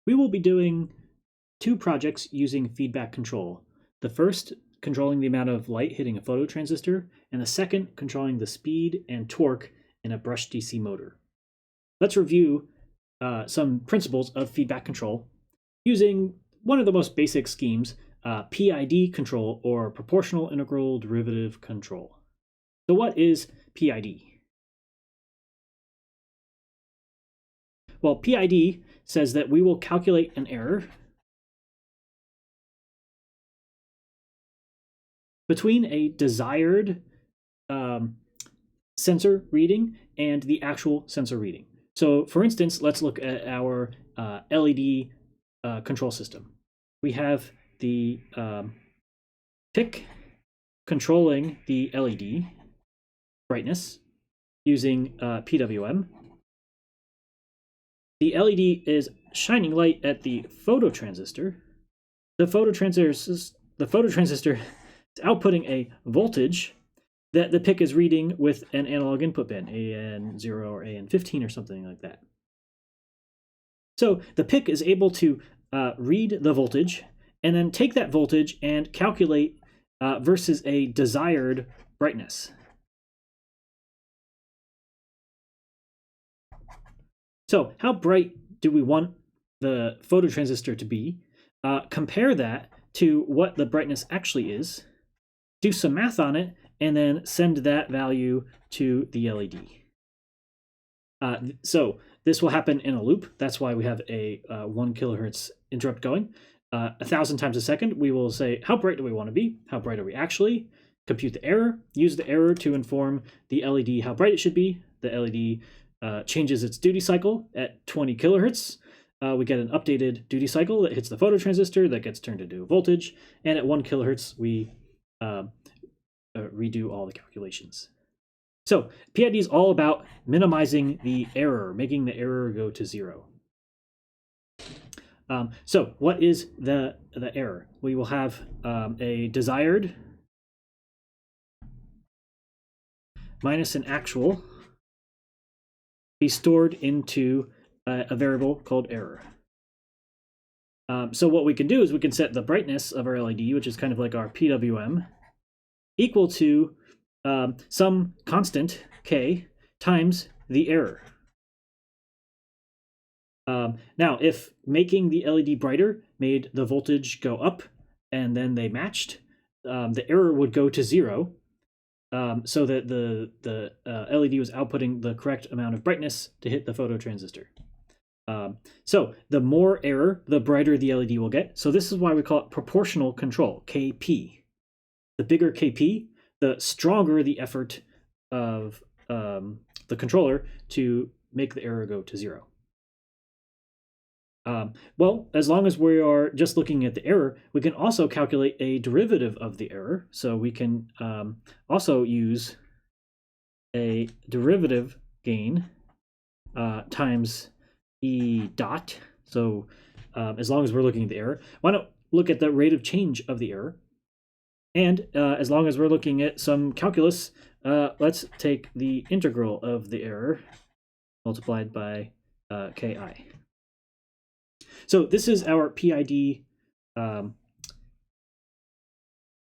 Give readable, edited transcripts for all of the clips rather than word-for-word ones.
We will be doing two projects using feedback control. The first controlling the amount of light hitting a phototransistor, and the second controlling the speed and torque in a brush DC motor. Let's review some principles of feedback control using one of the most basic schemes, PID control, or proportional integral derivative control. So what is PID? Well, PID says that we will calculate an error between a desired sensor reading and the actual sensor reading. So for instance, let's look at our LED control system. We have the PIC controlling the LED brightness using PWM. The LED is shining light at the phototransistor. The phototransistor is outputting a voltage that the PIC is reading with an analog input pin, AN0 or AN15 or something like that. So the PIC is able to read the voltage and then take that voltage and calculate versus a desired brightness. So how bright do we want the phototransistor to be? Compare that to what the brightness actually is, do some math on it, and then send that value to the LED. So this will happen in a loop. That's why we have a 1 kilohertz interrupt going. 1,000 times a second, we will say, how bright do we want to be? How bright are we actually? Compute the error, use the error to inform the LED how bright it should be. The LED changes its duty cycle at 20 kilohertz. We get an updated duty cycle that hits the phototransistor that gets turned into a voltage. And at 1 kilohertz, we redo all the calculations. So PID is all about minimizing the error, making the error go to 0. So what is the error? We will have a desired minus an actual be stored into a variable called error. So what we can do is we can set the brightness of our LED, which is kind of like our PWM, equal to some constant k times the error. Now, if making the LED brighter made the voltage go up and then they matched, the error would go to 0, so that the LED was outputting the correct amount of brightness to hit the phototransistor. So the more error, the brighter the LED will get. So this is why we call it proportional control, KP. The bigger KP, the stronger the effort of the controller to make the error go to 0. Well, as long as we are just looking at the error, we can also calculate a derivative of the error. So we can also use a derivative gain times E dot. So as long as we're looking at the error, why not look at the rate of change of the error? And as long as we're looking at some calculus, let's take the integral of the error multiplied by Ki. So this is our PID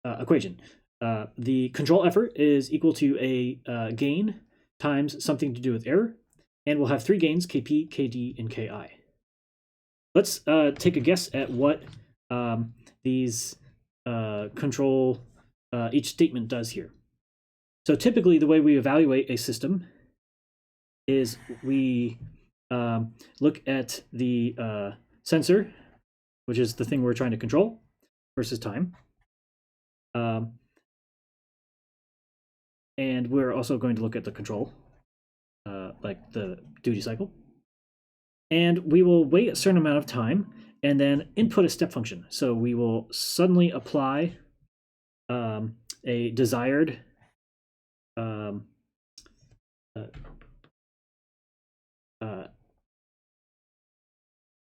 equation. The control effort is equal to a gain times something to do with error, and we'll have 3 gains, Kp, Kd, and Ki. Let's take a guess at what these control each statement does here. So typically the way we evaluate a system is we look at the sensor, which is the thing we're trying to control, versus time. And we're also going to look at the control, like the duty cycle. And we will wait a certain amount of time and then input a step function. So we will suddenly apply a desired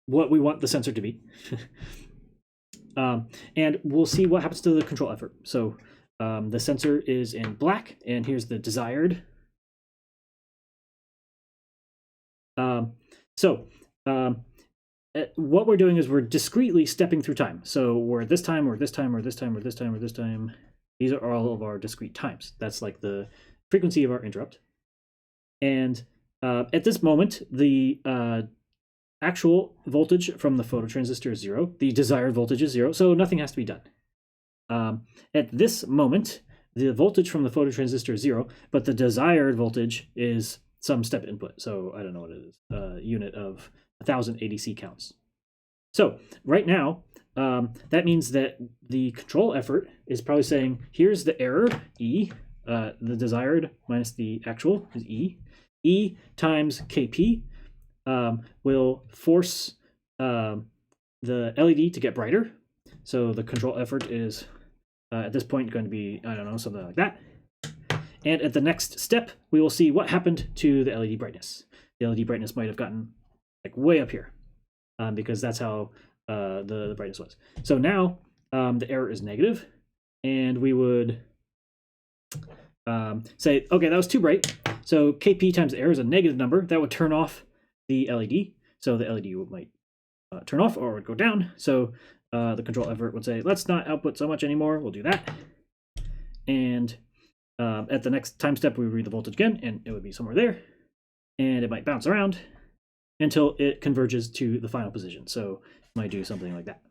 what we want the sensor to be. And we'll see what happens to the control effort. So the sensor is in black, and here's the desired. what we're doing is we're discretely stepping through time. So we're at this time, or this time, or this time, or this time, or this time. These are all of our discrete times. That's like the frequency of our interrupt. And at this moment, the actual voltage from the phototransistor is 0. The desired voltage is 0, so nothing has to be done. At this moment, the voltage from the phototransistor is 0, but the desired voltage is some step input. So I don't know what it is, unit of 1000 ADC counts. So right now, that means that the control effort is probably saying, here's the error, E, the desired minus the actual is E. E times Kp will force the LED to get brighter. So the control effort is at this point going to be, I don't know, something like that. And at the next step, we will see what happened to the LED brightness. The LED brightness might have gotten like way up here because that's how the brightness was. So now the error is negative, and we would say, okay, that was too bright. So Kp times the error is a negative number. That would turn off the LED. So the LED might turn off or would go down. So the control effort would say, let's not output so much anymore. We'll do that. And at the next time step, we read the voltage again, and it would be somewhere there. And it might bounce around until it converges to the final position. So it might do something like that.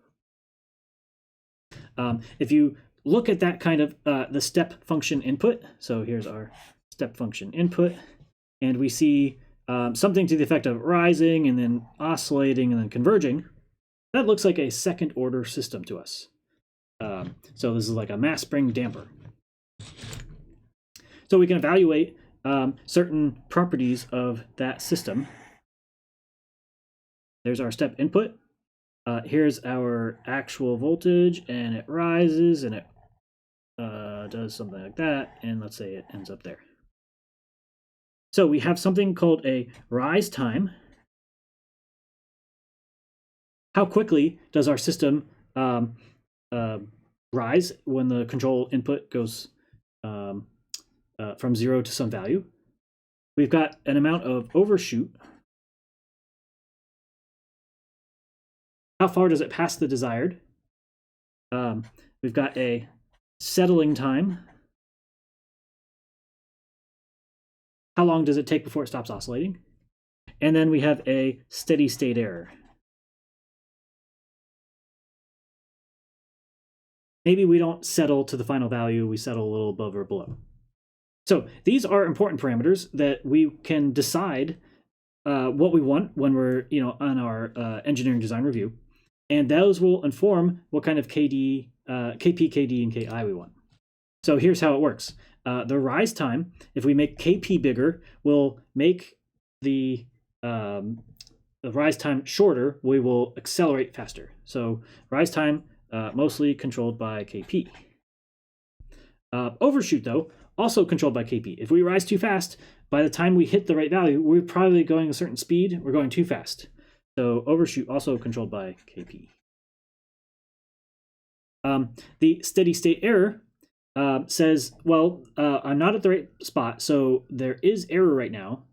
If you look at that kind of the step function input, so here's our step function input, and we see something to the effect of rising and then oscillating and then converging, that looks like a second order system to us. So this is like a mass spring damper. So we can evaluate certain properties of that system. There's our step input. Here's our actual voltage, and it rises, and it does something like that, and let's say it ends up there. So we have something called a rise time. How quickly does our system rise when the control input goes from 0 to some value? We've got an amount of overshoot. How far does it pass the desired? We've got a settling time. How long does it take before it stops oscillating? And then we have a steady state error. Maybe we don't settle to the final value, we settle a little above or below. So these are important parameters that we can decide what we want when we're on our engineering design review. And those will inform what kind of KP, KD, and Ki we want. So here's how it works. The rise time, if we make Kp bigger, will make the rise time shorter. We will accelerate faster. So rise time mostly controlled by Kp. Overshoot, though, also controlled by Kp. If we rise too fast, by the time we hit the right value, we're probably going a certain speed. We're going too fast. So overshoot also controlled by Kp. The steady state error says, well, I'm not at the right spot, so there is error right now.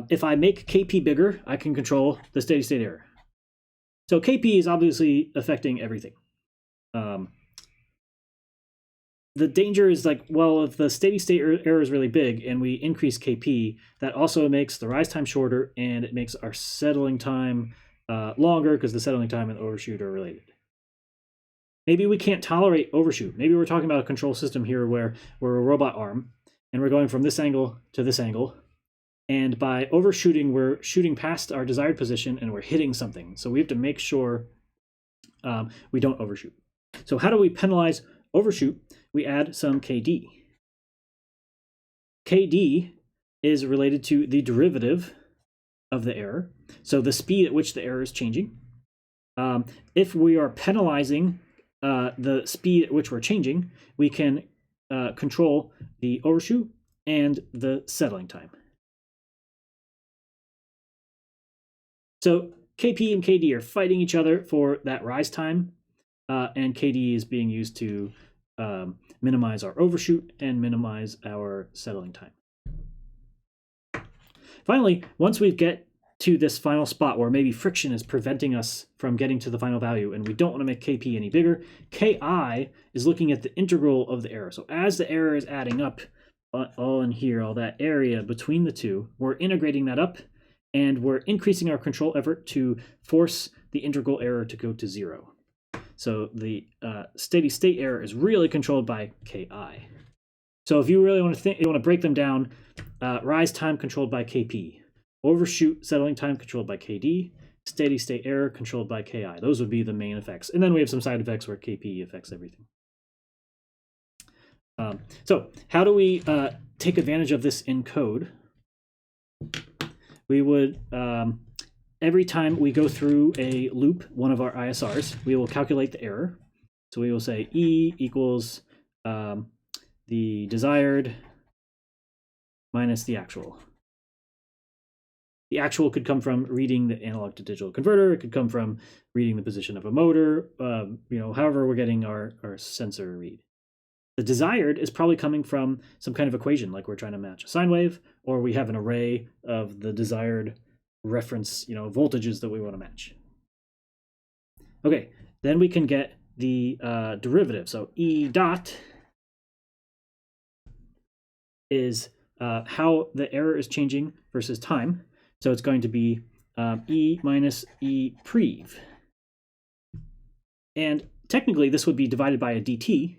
If I make Kp bigger, I can control the steady state error. So Kp is obviously affecting everything. The danger is like, well, if the steady state error is really big and we increase Kp, that also makes the rise time shorter, and it makes our settling time longer because the settling time and overshoot are related. Maybe we can't tolerate overshoot. Maybe we're talking about a control system here where we're a robot arm and we're going from this angle to this angle. And by overshooting, we're shooting past our desired position and we're hitting something. So we have to make sure we don't overshoot. So how do we penalize overshoot? We add some Kd. Kd is related to the derivative of the error, so the speed at which the error is changing. If we are penalizing the speed at which we're changing, we can control the overshoot and the settling time. So Kp and Kd are fighting each other for that rise time, and Kd is being used to minimize our overshoot and minimize our settling time. Finally, once we get to this final spot where maybe friction is preventing us from getting to the final value and we don't want to make Kp any bigger, Ki is looking at the integral of the error. So as the error is adding up, all in here, all that area between the two, we're integrating that up and we're increasing our control effort to force the integral error to go to 0. So the steady state error is really controlled by Ki. So if you really want to break them down, rise time controlled by Kp, overshoot settling time controlled by Kd, steady state error controlled by Ki. Those would be the main effects. And then we have some side effects where Kp affects everything. So how do we take advantage of this in code? We would, every time we go through a loop, one of our ISRs, we will calculate the error. So we will say E equals the desired minus the actual. The actual could come from reading the analog to digital converter. It could come from reading the position of a motor, however we're getting our sensor read. The desired is probably coming from some kind of equation, like we're trying to match a sine wave, or we have an array of the desired reference, voltages that we want to match. Okay, then we can get the derivative. So E dot is how the error is changing versus time. So it's going to be E minus E prev. And technically this would be divided by a dt.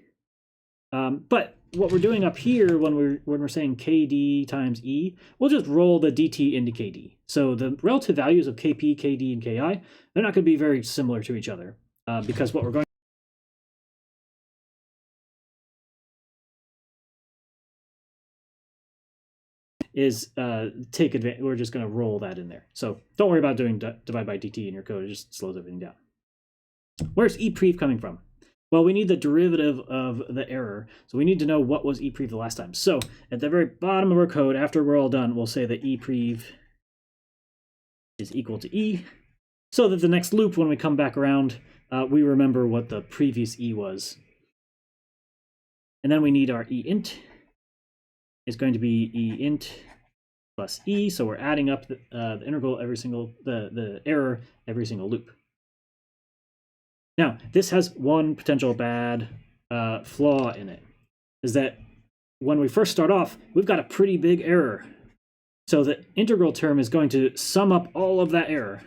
But what we're doing up here when we're saying Kd times E, we'll just roll the dt into Kd. So the relative values of Kp, Kd, and Ki, they're not going to be very similar to each other because what we're going is take advantage. We're just going to roll that in there. So don't worry about doing divide by dt in your code. It just slows everything down. Where's E prev coming from? Well, we need the derivative of the error. So we need to know what was E prev the last time. So at the very bottom of our code, after we're all done, we'll say that E prev is equal to E, so that the next loop, when we come back around, we remember what the previous E was. And then we need our E int. Is going to be E int plus E, so we're adding up the integral every single, the error every single loop. Now, this has one potential bad flaw in it, is that when we first start off, we've got a pretty big error. So the integral term is going to sum up all of that error,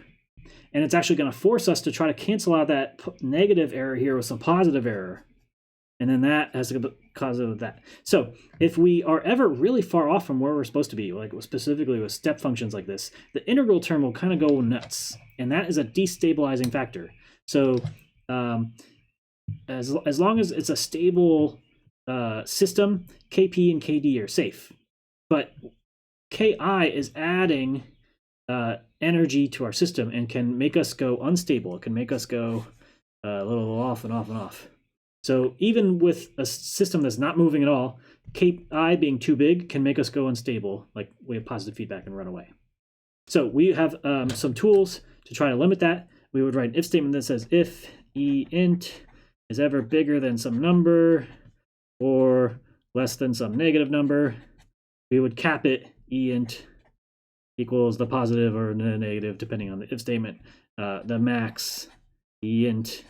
and it's actually going to force us to try to cancel out that negative error here with some positive error. And then that has to cause of that. So if we are ever really far off from where we're supposed to be, like specifically with step functions like this, the integral term will kind of go nuts. And that is a destabilizing factor. So as long as it's a stable system, Kp and Kd are safe. But Ki is adding energy to our system and can make us go unstable. It can make us go a little off and off and off. So even with a system that's not moving at all, Ki being too big can make us go unstable, like we have positive feedback and run away. So we have some tools to try to limit that. We would write an if statement that says if E int is ever bigger than some number or less than some negative number, we would cap it E int equals the positive or the negative, depending on the if statement, the max E int.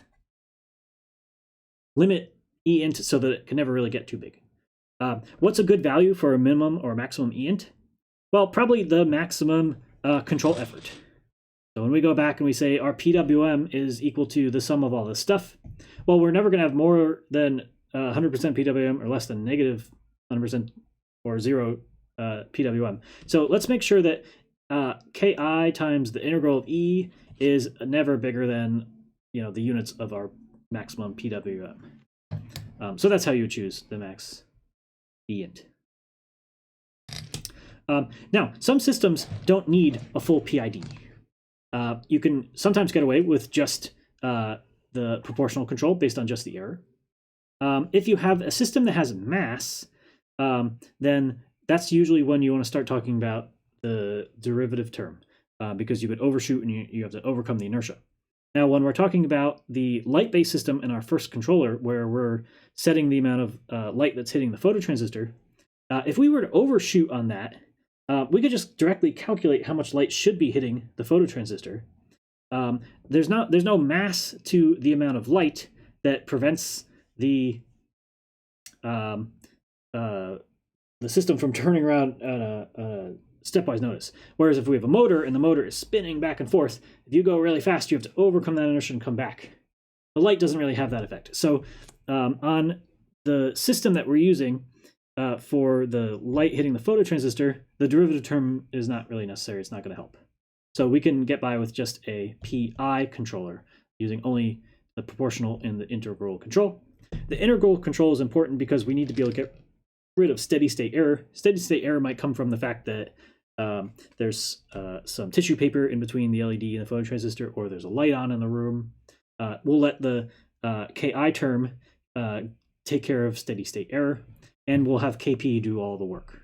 Limit E int so that it can never really get too big. What's a good value for a minimum or maximum E int? Well, probably the maximum control effort. So when we go back and we say our PWM is equal to the sum of all this stuff, well, we're never going to have more than 100% PWM or less than negative 100% or 0 PWM. So let's make sure that Ki times the integral of E is never bigger than the units of our maximum PWM. So that's how you choose the max E int. Now, some systems don't need a full PID. You can sometimes get away with just the proportional control based on just the error. If you have a system that has mass, then that's usually when you want to start talking about the derivative term, because you would overshoot and you have to overcome the inertia. Now, when we're talking about the light-based system in our first controller, where we're setting the amount of light that's hitting the phototransistor, if we were to overshoot on that, we could just directly calculate how much light should be hitting the phototransistor. There's no mass to the amount of light that prevents the system from turning around at a stepwise notice. Whereas if we have a motor and the motor is spinning back and forth, if you go really fast, you have to overcome that inertia and come back. The light doesn't really have that effect. So on the system that we're using for the light hitting the phototransistor, the derivative term is not really necessary. It's not going to help. So we can get by with just a PI controller using only the proportional and the integral control. The integral control is important because we need to be able to get rid of steady state error. Steady state error might come from the fact that there's some tissue paper in between the LED and the phototransistor, or there's a light on in the room. We'll let the KI term take care of steady state error, and we'll have KP do all the work.